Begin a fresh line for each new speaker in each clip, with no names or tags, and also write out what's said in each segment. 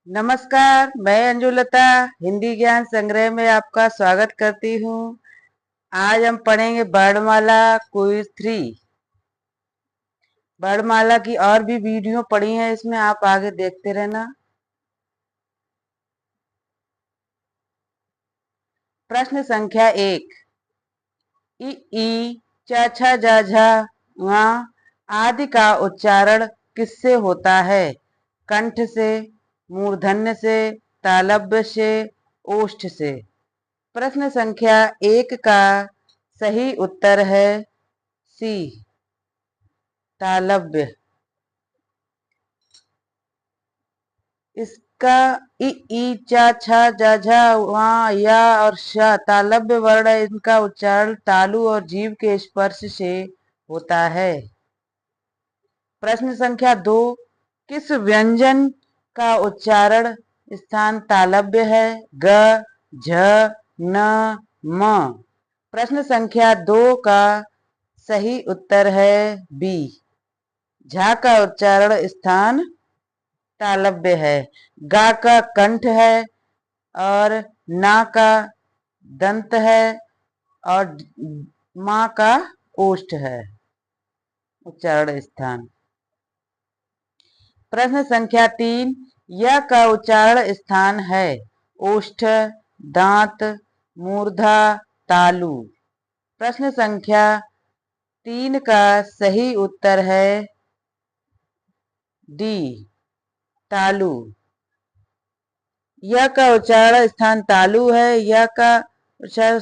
नमस्कार, मैं अंजुलता हिंदी ज्ञान संग्रह में आपका स्वागत करती हूँ। आज हम पढ़ेंगे वर्णमाला क्विज 3। वर्णमाला की और भी वीडियो पड़ी हैं, इसमें आप आगे देखते रहना। प्रश्न संख्या 1। इ ई चा छा जा झा वा आदि का उच्चारण किससे होता है? कंठ से, मूर्धन्य से, तालव्य से, ओष्ठ से। प्रश्न संख्या 1 का सही उत्तर है सी, तालव्य। इसका इ ई चा छा जा झा वा या और श तालव्य वर्ण है। इनका उच्चारण तालु और जीभ के स्पर्श से होता है। प्रश्न संख्या 2। किस व्यंजन का उच्चारण स्थान तालव्य है? ग, झ, न, म। प्रश्न संख्या 2 का सही उत्तर है बी, झा का उच्चारण स्थान तालव्य है। गा का कंठ है और ना का दंत है और मां का ओष्ठ है उच्चारण स्थान। प्रश्न संख्या 3। य का उच्चारण स्थान है ओष्ठ, दांत, मूर्धा, तालु। प्रश्न संख्या 3 का सही उत्तर है डी, तालु। य का उच्चारण स्थान तालु है। य का उच्चारण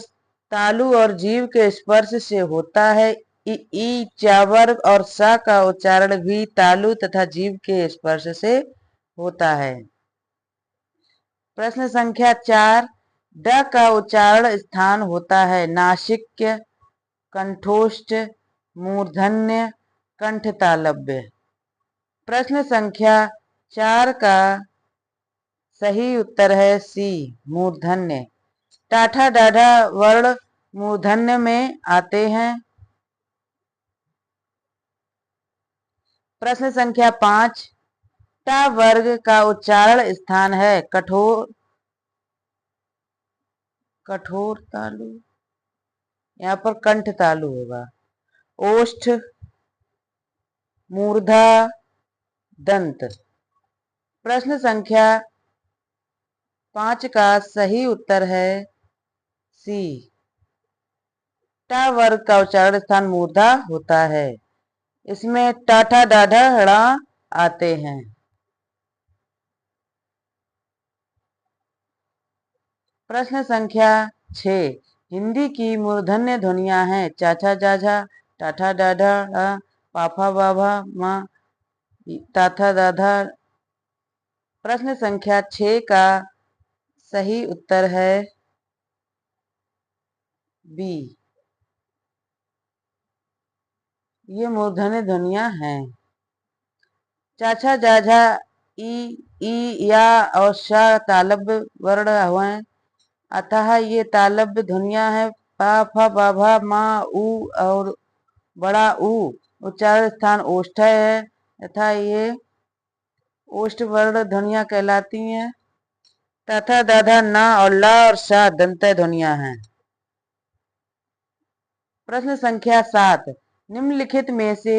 तालु और जीभ के स्पर्श से होता है। ई चावर और सा का उच्चारण भी तालु तथा जीभ के स्पर्श से होता है। प्रश्न संख्या 4। ड का उच्चारण स्थान होता है नासिक्य, कंठोष्ठ, मूर्धन्य, कंठ तालव्य। प्रश्न संख्या 4 का सही उत्तर है सी, मूर्धन्य। टाठा डाढ़ा वर्ण मूर्धन्य में आते हैं। प्रश्न संख्या 5। ट वर्ग का उच्चारण स्थान है कठोर, कठोर तालु, यहाँ पर कंठ तालु होगा। ओष्ठ, मूर्धा, दंत। प्रश्न संख्या 5 का सही उत्तर है सी, ट वर्ग का उच्चारण स्थान मूर्धा होता है। इसमें टाठा डाढ़ा ड़ा आते हैं। प्रश्न संख्या 6। हिंदी की मूर्धन्य ध्वनियां हैं चाचा जाझा, टाठा डाढ़ा ड़ा, पाफा बाभा मा, ताथा दाधा। प्रश्न संख्या 6 का सही उत्तर है बी, ये मूर्धन्य ध्वनियां हैं। चाचा जाझा ई या और श तालव्य वर्ण हुए, अतः ये तालव्य ध्वनियां हैं। पा फा बाभा मा उ और बड़ा उ उच्चारण स्थान ओष्ठ है तथा ये ओष्ठ वर्ण ध्वनियां कहलाती हैं। तथा दाधा न और ला और सा दंत ध्वनियां हैं। प्रश्न संख्या 7। निम्नलिखित में से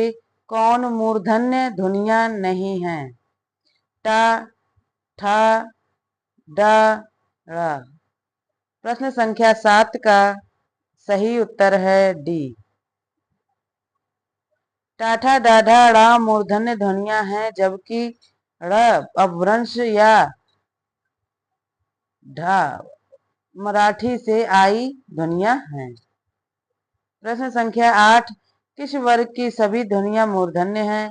कौन मूर्धन्य ध्वनियां नहीं है? टा, ठा, डा, ड़ा। प्रश्न संख्या 7 का सही उत्तर है डी, टाठा डाढ़ा ड़ा मूर्धन्य ध्वनियां हैं, जबकि ड़ अपभ्रंश या ढा मराठी से आई ध्वनियां हैं। प्रश्न संख्या 8। किस वर्ग की सभी ध्वनियां मूर्धन्य हैं?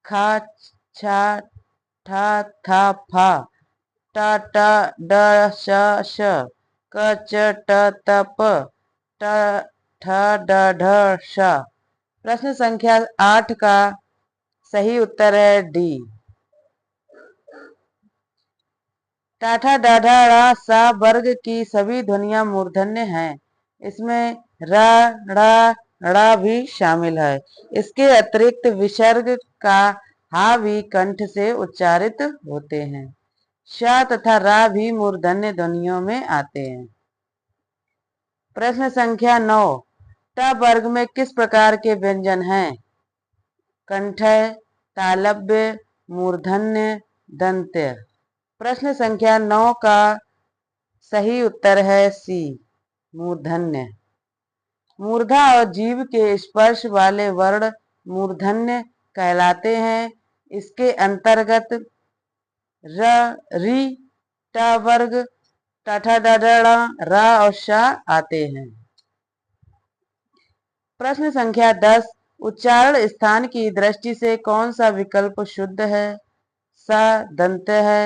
खा, छा, ठा, था, फा, टा, टा, ड, श, श, क, च, ट, त, प, ट, ठ, ड, ढ, श। प्रश्न संख्या 8 का सही उत्तर है डी, टाठा डाढ़ा ड़ा सा वर्ग की सभी ध्वनियां मूर्धन्य हैं। इसमें र, ड़ा, ड़ा भी शामिल है। इसके अतिरिक्त विसर्ग का हा भी कंठ से उच्चारित होते हैं। श तथा रा भी मूर्धन्य ध्वनियों में आते हैं। प्रश्न संख्या 9, ट वर्ग में किस प्रकार के व्यंजन हैं? कंठय, तालव्य, मूर्धन्य, दंत्य। प्रश्न संख्या 9 का सही उत्तर है सी, मूर्धन्य। मूर्धा और जीभ के स्पर्श वाले वर्ण मूर्धन्य कहलाते हैं। इसके अंतर्गत र, री, ट वर्ग, ट, ड, ड़, रा और श आते हैं। प्रश्न संख्या 10, उच्चारण स्थान की दृष्टि से कौन सा विकल्प शुद्ध है? स दंत्य है,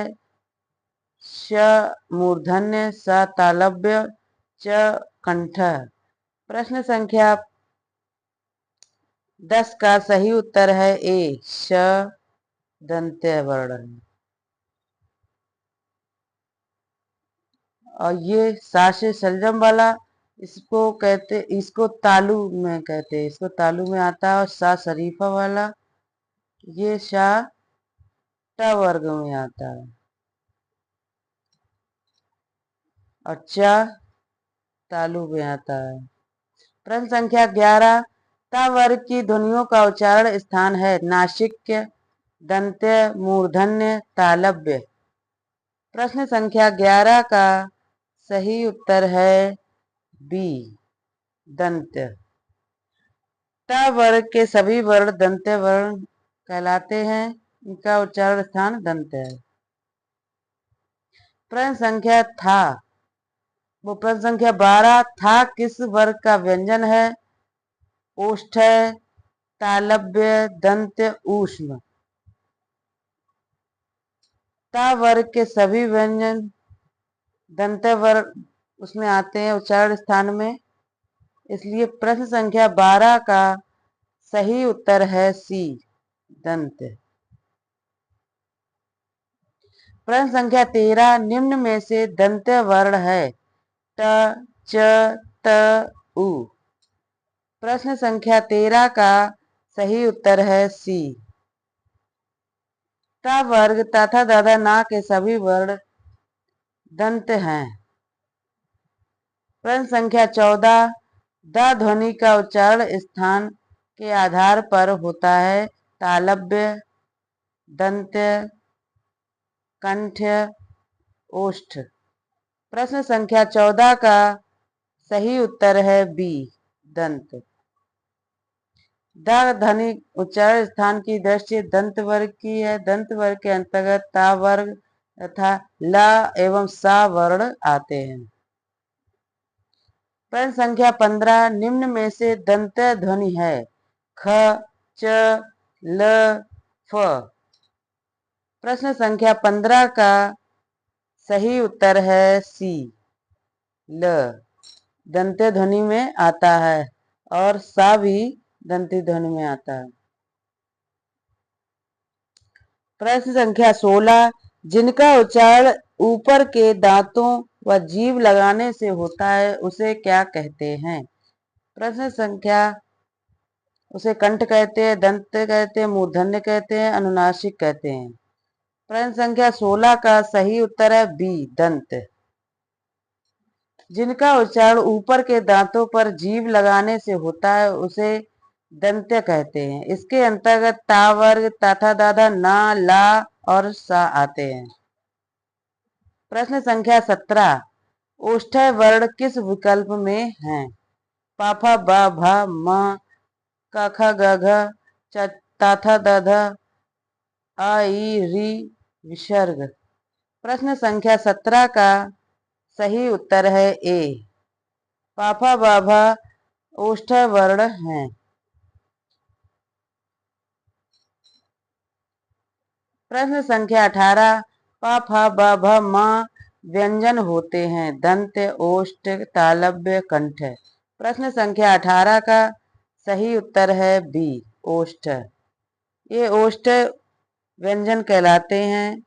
श मूर्धन्य, स तालव्य, च कंठ। प्रश्न संख्या 10 का सही उत्तर है ए, श दंत्य वर्ण। और ये सा से सलजम वाला इसको तालु में कहते हैं, इसको तालु में आता है। और सा शरीफा वाला ये शा ट वर्ग में आता है। और च तालु में आता है। प्रश्न संख्या 11, ता वर्ग की ध्वनियों का उच्चारण स्थान है? नासिक्य, दंत्य, मूर्धन्य, तालव्य। प्रश्न संख्या 11 का सही उत्तर है बी, दंत्य। ट वर्ग के सभी वर्ण दंत्य वर्ण कहलाते हैं। इनका उच्चारण स्थान दंत्य है। प्रश्न संख्या 12, था किस वर्ग का व्यंजन है? ओष्ठ, तालव्य, दंत्य, ऊष्म। ता वर्ग के सभी व्यंजन दंत्य वर्ग उसमें आते हैं उच्चारण स्थान में। इसलिए प्रश्न संख्या 12 का सही उत्तर है सी, दंत्य। प्रश्न संख्या 13, निम्न में से दंत्य वर्ण है? ट, च, त, उ। प्रश्न संख्या 13 का सही उत्तर है सी, ट वर्ग तथा दादा ना के सभी वर्ण दंत हैं। प्रश्न संख्या 14, द ध्वनि का उच्चारण स्थान के आधार पर होता है? तालव्य, दंत्य, कंठ, ओष्ठ। प्रश्न संख्या 14 का सही उत्तर है बी, दंत। द ध्वनि उच्चारण स्थान की दृष्टि दंत वर्ग की है। दंत वर्ग के अंतर्गत ता वर्ग तथा ल एवं सा वर्ण आते हैं। प्रश्न संख्या 15, निम्न में से दंत ध्वनि है? ख, च, ल, फ। प्रश्न संख्या 15 का सही उत्तर है सी, ल। दंत्य ध्वनि में आता है और सा भी दंती ध्वनि में आता है। प्रश्न संख्या 16, जिनका उच्चारण ऊपर के दांतों व जीभ लगाने से होता है उसे क्या कहते हैं? प्रश्न संख्या उसे कंठ कहते हैं, दंत कहते हैं, मूर्धन्य कहते हैं, अनुनासिक कहते हैं। प्रश्न संख्या 16 का सही उत्तर है बी, दंत। जिनका उच्चारण ऊपर के दांतों पर जीभ लगाने से होता है उसे दंत्य कहते हैं। इसके अंतर्गत ता वर्ग तथा दादा ना, ला और सा आते हैं। प्रश्न संख्या 17, ओष्ठ्य वर्ण किस विकल्प में हैं? पाफा, बा, भा, म, क, ख, ग, घ, च, ता, था, द, ध, आ, ई, री, विसर्ग। प्रश्न संख्या 17 का सही उत्तर है ए, पाफा, बाभा ओष्ठ्य वर्ण हैं। प्रश्न संख्या 18, प, फ, ब, भ, म व्यंजन होते हैं? दंत, ओष्ठ, तालव्य, कंठ। प्रश्न संख्या 18 का सही उत्तर है बी, ओष्ठ। ये ओष्ठ व्यंजन कहलाते हैं।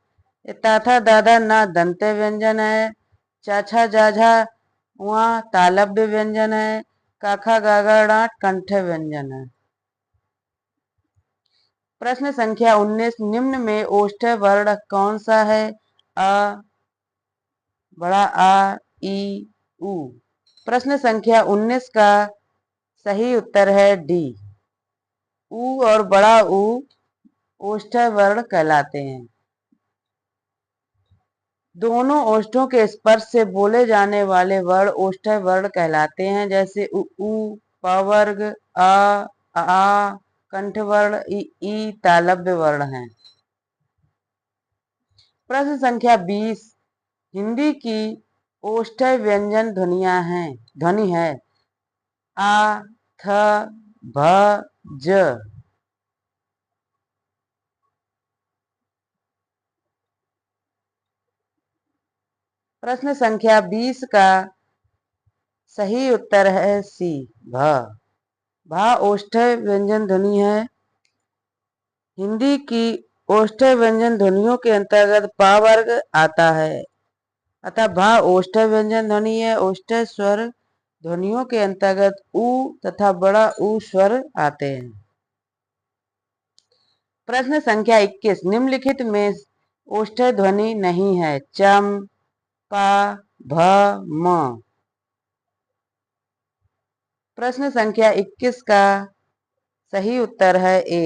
ताथा दादा ना दंत्य व्यंजन है। चाछा जाझा वहाँ तालव्य व्यंजन है। काखा गागड़ा कंठ व्यंजन है। प्रश्न संख्या 19, निम्न में ओष्ठ्य वर्ण कौन सा है? अ, बड़ा आ, ई, उ। प्रश्न संख्या 19 का सही उत्तर है डी। उ और बड़ा उ ओष्ठ्य वर्ण कहलाते हैं। दोनों ओष्ठों के स्पर्श से बोले जाने वाले वर्ण ओष्ठ्य वर्ण कहलाते हैं, जैसे उ, पवर्ग, आ, कंठवर्ण, ई तालव्य वर्ण हैं। प्रश्न संख्या 20, हिंदी की ओष्ठ्य व्यंजन ध्वनि है आ, थ, भ, ज। प्रश्न संख्या 20 का सही उत्तर है सी, भ। भा ओष्ठ्य व्यंजन ध्वनि है। हिंदी की ओष्ठ्य व्यंजन ध्वनियों के अंतर्गत पा वर्ग आता है, अतः भा ओष्ठ्य व्यंजन ध्वनि है। ओष्ठ्य स्वर ध्वनियों के अंतर्गत उ तथा बड़ा उ स्वर आते हैं। प्रश्न संख्या 21, निम्नलिखित में ओष्ठ्य ध्वनि नहीं है? चम, पा, भ, म। प्रश्न संख्या 21 का सही उत्तर है ए।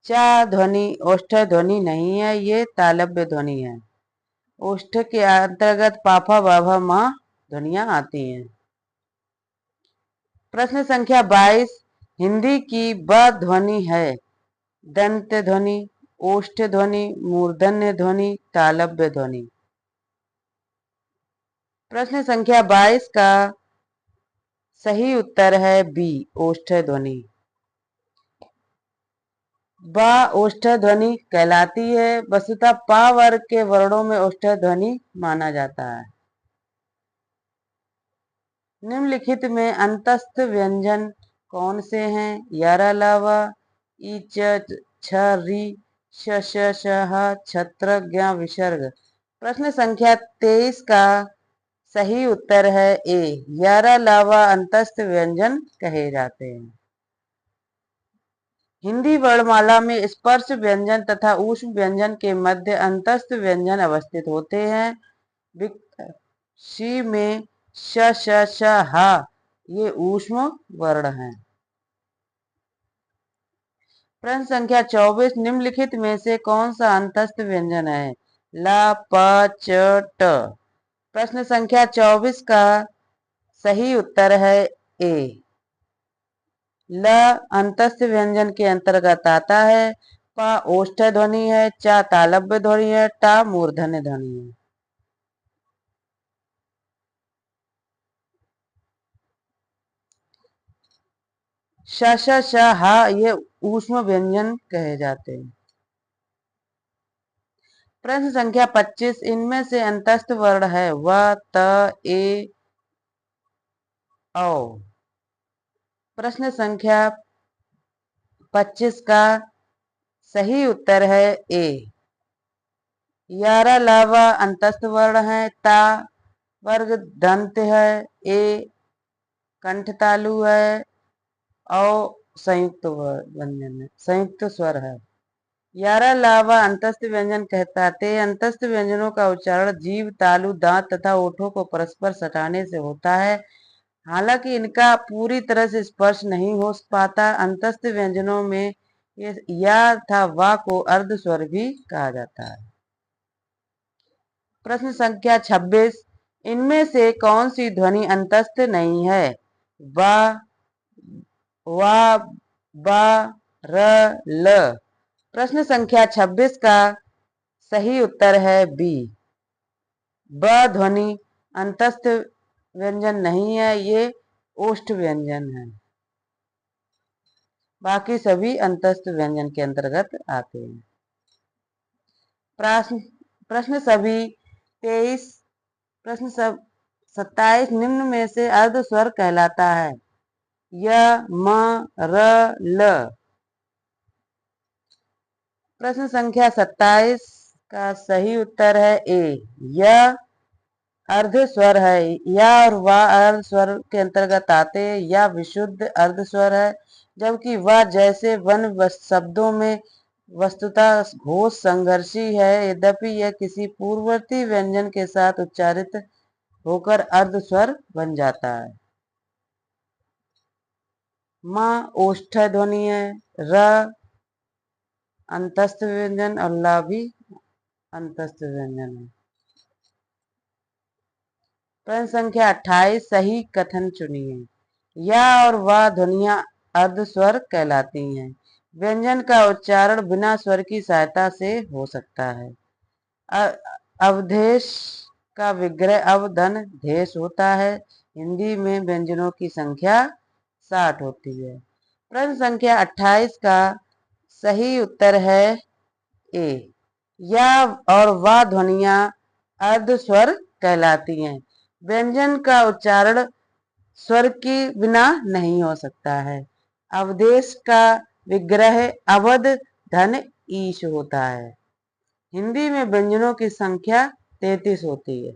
चा ध्वनि ओष्ठ्य ध्वनि नहीं है, ये तालव्य ध्वनि है। ओष्ठ के अंतर्गत पाफा बाभा मां ध्वनियां आती हैं। प्रश्न संख्या 22, हिंदी की ब ध्वनि है? दंत ध्वनि, ओष्ठ ध्वनि, मूर्धन्य ध्वनि, तालव्य ध्वनि। प्रश्न संख्या 22 का सही उत्तर है बी, ओष्ठ ध्वनि। बा ओष्ठ ध्वनि कहलाती है, वस्तुतः पा वर्ग के वर्णों में ओष्ठ ध्वनि माना जाता है। निम्नलिखित में अंतस्थ व्यंजन कौन से हैं? यारा लावा, ई, च, छ, री, श, ह, छत्र, ज्ञ, विसर्ग। प्रश्न संख्या 23 का सही उत्तर है ए। यारा लावा अंतस्थ व्यंजन कहे जाते हैं। हिंदी वर्णमाला में स्पर्श व्यंजन तथा ऊष्म व्यंजन के मध्य अंतस्थ व्यंजन अवस्थित होते हैं। शी में श, हा ये ऊष्म वर्ण हैं। प्रश्न संख्या 24, निम्नलिखित में से कौन सा अंतस्थ व्यंजन है? ला, प, च, ट। प्रश्न संख्या 24 का सही उत्तर है ए। ल अंतस्थ व्यंजन के अंतर्गत आता है। पा ओष्ठ ध्वनि है। चा तालव्य ध्वनि है। टा मूर्धन्य ध्वनि है। श, हा ये ऊष्म व्यंजन कहे जाते हैं। प्रश्न संख्या 25, इनमें से अंतस्थ वर्ण है व, त, ए, औ। प्रश्न संख्या 25 का सही उत्तर है ए। यारा लावा अंतस्थ वर्ण है। ता वर्ग दंत है। ए कंठ तालु है। औ संयुक्त व्यंजन है, संयुक्त स्वर है। यारा लावा अंतस्थ व्यंजन कहते हैं। अंतस्थ व्यंजनों का उच्चारण जीभ, तालु, दांत तथा ओठों को परस्पर सटाने से होता है। हालांकि इनका पूरी तरह से स्पर्श नहीं हो पाता। अंतस्थ व्यंजनों में या था वा को अर्ध स्वर भी कहा जाता है। प्रश्न संख्या 26, इनमें से कौन सी ध्वनि अंतस्थ नहीं है? वा, वा, बा, र, ल। प्रश्न संख्या 26 का सही उत्तर है बी। ब ध्वनि अंतस्थ व्यंजन नहीं है, ये ओष्ठ व्यंजन है। बाकी सभी अंतस्थ व्यंजन के अंतर्गत आते हैं। प्रश्न सभी 23, प्रश्न 27 निम्न में से अर्ध स्वर कहलाता है? य, म, र, ल। प्रश्न संख्या 27 का सही उत्तर है ए। य अर्ध स्वर है। या और वा अर्ध स्वर के अंतर्गत आते हैं। या विशुद्ध अर्ध स्वर है। जबकि वह जैसे वन शब्दों में वस्तुतः घोष संघर्षी है, यद्यपि यह किसी पूर्ववर्ती व्यंजन के साथ उच्चारित होकर अर्ध स्वर बन जाता है। म ओष्ठ ध्वनि है, र अंतस्थ व्यंजन और ला भी अंतस्थ व्यंजन है। प्रश्न संख्या 28 सही कथन चुनिए। या और वह ध्वनियां अर्ध स्वर कहलाती हैं। व्यंजन का उच्चारण बिना स्वर की सहायता से हो सकता है। अवधेश का विग्रह अवधन देश होता है। हिंदी में व्यंजनों की संख्या 60 होती है। प्रश्न संख्या 28 का सही उत्तर है ए। या और वह ध्वनियां अर्ध स्वर कहलाती हैं। व्यंजन का उच्चारण स्वर के बिना नहीं हो सकता है। अवधेश का विग्रह अवध धन ईश होता है। हिंदी में व्यंजनों की संख्या 33 होती है।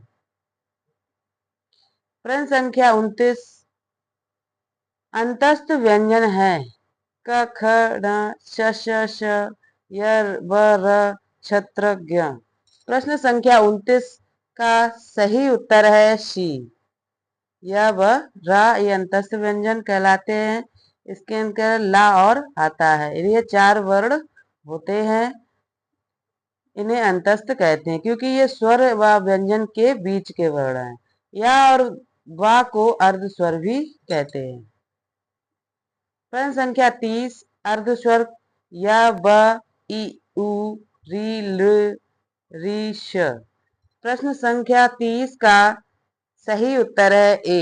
प्रश्न संख्या 29 अंतस्थ व्यंजन है क ख ण श श श य व र छत्र ज्ञ। प्रश्न संख्या 29 का सही उत्तर है सी। यह व रा ये अंतस्थ व्यंजन कहलाते हैं। इसके अंदर ला और आता है। ये 4 वर्ण होते हैं, इन्हें अंतस्थ कहते हैं क्योंकि ये स्वर व व्यंजन के बीच के वर्ण हैं। या और वा को अर्ध स्वर भी कहते हैं। प्रश्न संख्या 30 अर्ध स्वर या ब इ उ री ल री श। प्रश्न संख्या 30 का सही उत्तर है ए।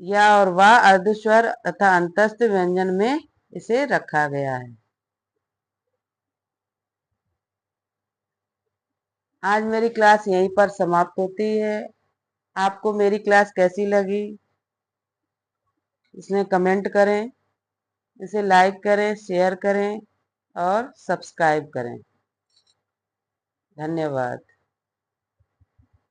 या और वा अर्ध स्वर तथा अंतस्थ व्यंजन में इसे रखा गया है। आज मेरी क्लास यहीं पर समाप्त होती है। आपको मेरी क्लास कैसी लगी इसमें कमेंट करें, इसे लाइक करें, शेयर करें और सब्सक्राइब करें। धन्यवाद।